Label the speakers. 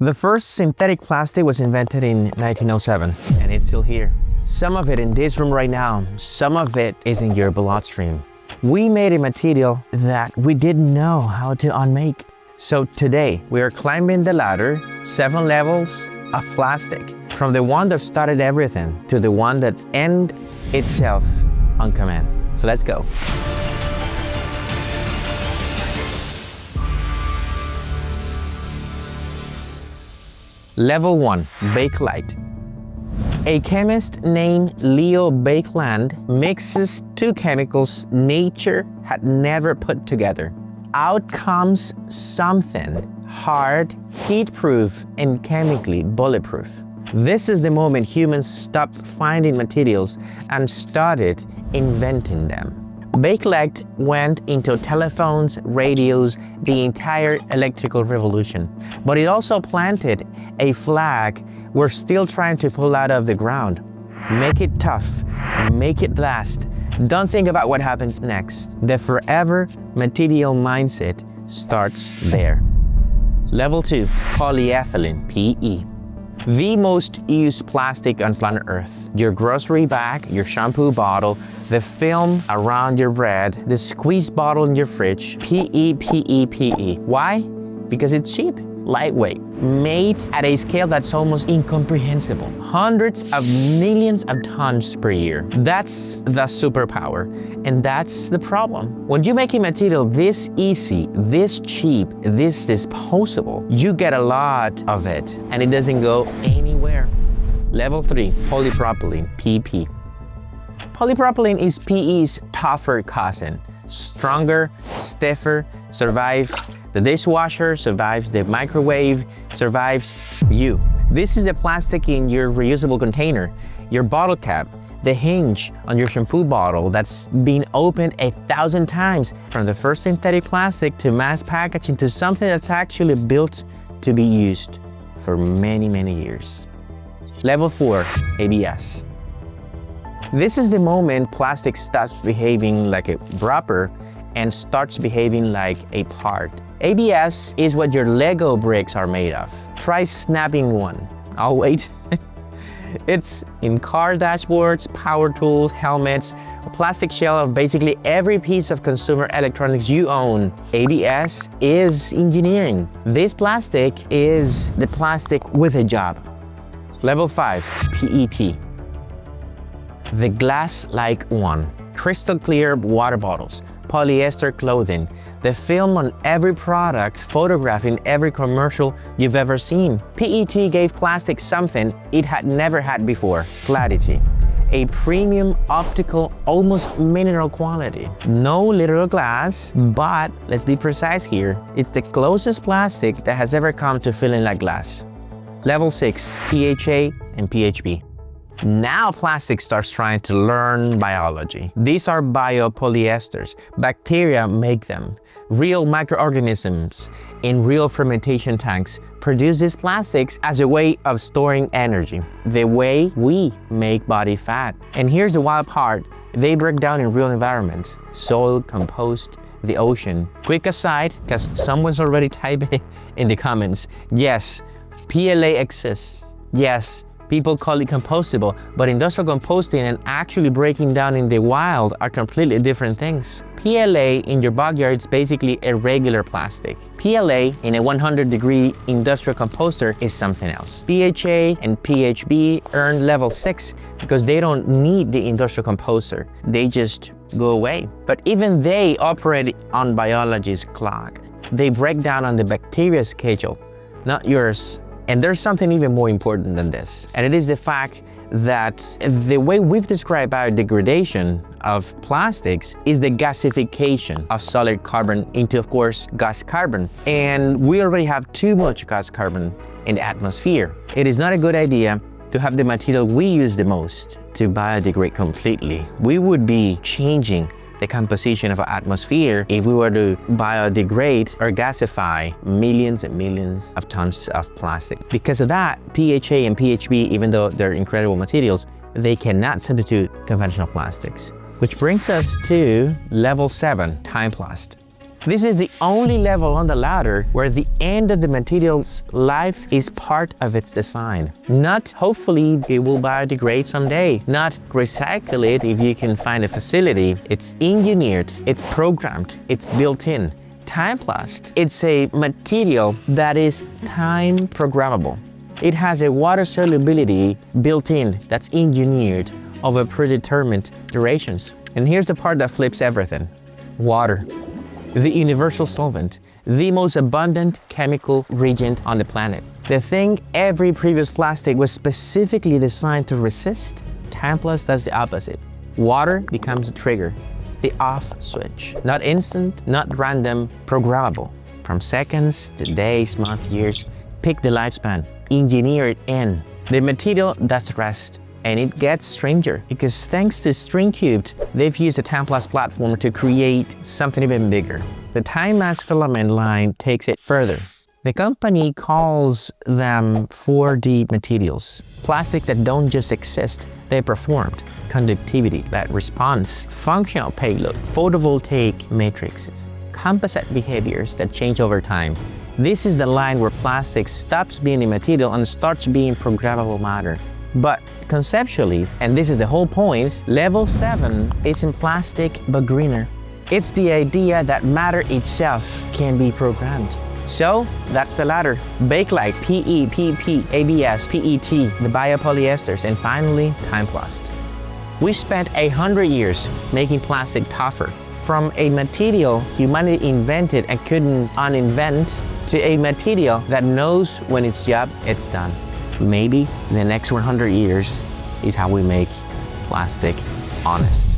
Speaker 1: The first synthetic plastic was invented in 1907, and it's still here. Some of it in this room right now, some of it is in your bloodstream. We made a material that we didn't know how to unmake. So today, we are climbing the ladder, 7 levels of plastic, from the one that started everything to the one that ends itself on command. So let's go. Level 1, Bakelite. A chemist named Leo Baekeland mixes 2 chemicals nature had never put together. Out comes something hard, heat-proof, and chemically bulletproof. This is the moment humans stopped finding materials and started inventing them. Bakelite went into telephones, radios, the entire electrical revolution. But it also planted a flag we're still trying to pull out of the ground. Make it tough, make it last. Don't think about what happens next. The forever material mindset starts there. Level 2, Polyethylene, PE. The most used plastic on planet Earth. Your grocery bag, your shampoo bottle, the film around your bread, the squeeze bottle in your fridge. PE, PE, PE. Why? Because it's cheap, lightweight, made at a scale that's almost incomprehensible. Hundreds of millions of tons per year. That's the superpower, and that's the problem. When you make a material this easy, this cheap, this disposable, you get a lot of it, and it doesn't go anywhere. Level 3, Polypropylene, PP. Polypropylene is PE's tougher cousin. Stronger, stiffer, survives the dishwasher, survives the microwave, survives you. This is the plastic in your reusable container, your bottle cap, the hinge on your shampoo bottle that's been opened 1,000 times, from the first synthetic plastic to mass packaging to something that's actually built to be used for many, many years. Level 4, ABS. This is the moment plastic stops behaving like a wrapper and starts behaving like a part. ABS is what your Lego bricks are made of. Try snapping one. I'll wait. It's in car dashboards, power tools, helmets, a plastic shell of basically every piece of consumer electronics you own. ABS is engineering. This plastic is the plastic with a job. Level 5, PET. The glass-like one. Crystal clear water bottles, polyester clothing, the film on every product, photographing every commercial you've ever seen. PET gave plastic something it had never had before, clarity. A premium optical, almost mineral quality. No literal glass, but let's be precise here, it's the closest plastic that has ever come to feeling like glass. Level 6, PHA and PHB. Now plastic starts trying to learn biology. These are biopolyesters. Bacteria make them. Real microorganisms in real fermentation tanks produce these plastics as a way of storing energy, the way we make body fat. And here's the wild part, they break down in real environments, soil, compost, the ocean. Quick aside, because someone's already typing in the comments, yes, PLA exists. Yes, people call it compostable, but industrial composting and actually breaking down in the wild are completely different things. PLA in your backyard is basically a regular plastic. PLA in a 100-degree industrial composter is something else. PHA and PHB earn level 6 because they don't need the industrial composter. They just go away. But even they operate on biology's clock. They break down on the bacteria's schedule, not yours. And there's something even more important than this, and it is the fact that the way we've described biodegradation of plastics is the gasification of solid carbon into, of course, gas carbon. And we already have too much gas carbon in the atmosphere. It is not a good idea to have the material we use the most to biodegrade completely. We would be changing the composition of our atmosphere if we were to biodegrade or gasify millions and millions of tons of plastic. Because of that, PHA and PHB, even though they're incredible materials, they cannot substitute conventional plastics. Which brings us to level 7, Timeplast. This is the only level on the ladder where the end of the material's life is part of its design. Not hopefully it will biodegrade someday, not recycle it if you can find a facility. It's engineered, it's programmed, it's built in. Timeplast, it's a material that is time programmable. It has a water solubility built in that's engineered over predetermined durations. And here's the part that flips everything. Water. The universal solvent, the most abundant chemical reagent on the planet. The thing every previous plastic was specifically designed to resist, Timeplast does the opposite. Water becomes the trigger, the off switch. Not instant, not random, programmable. From seconds to days, months, years, pick the lifespan, engineer it in. The material does rest. And it gets stranger because thanks to String Cubed, they've used the Timeplast platform to create something even bigger. The Time-Mass filament line takes it further. The company calls them 4D materials. Plastics that don't just exist, they performed. Conductivity, that response, functional payload, photovoltaic matrices, composite behaviors that change over time. This is the line where plastic stops being a material and starts being programmable matter. But conceptually, and this is the whole point, level 7 isn't plastic but greener. It's the idea that matter itself can be programmed. So that's the ladder. Bakelite, PE, PP, ABS, PET, the biopolyesters, and finally, Timeplast. We spent 100 years making plastic tougher. From a material humanity invented and couldn't uninvent to a material that knows when its job it's done. Maybe the next 100 years is how we make plastic honest.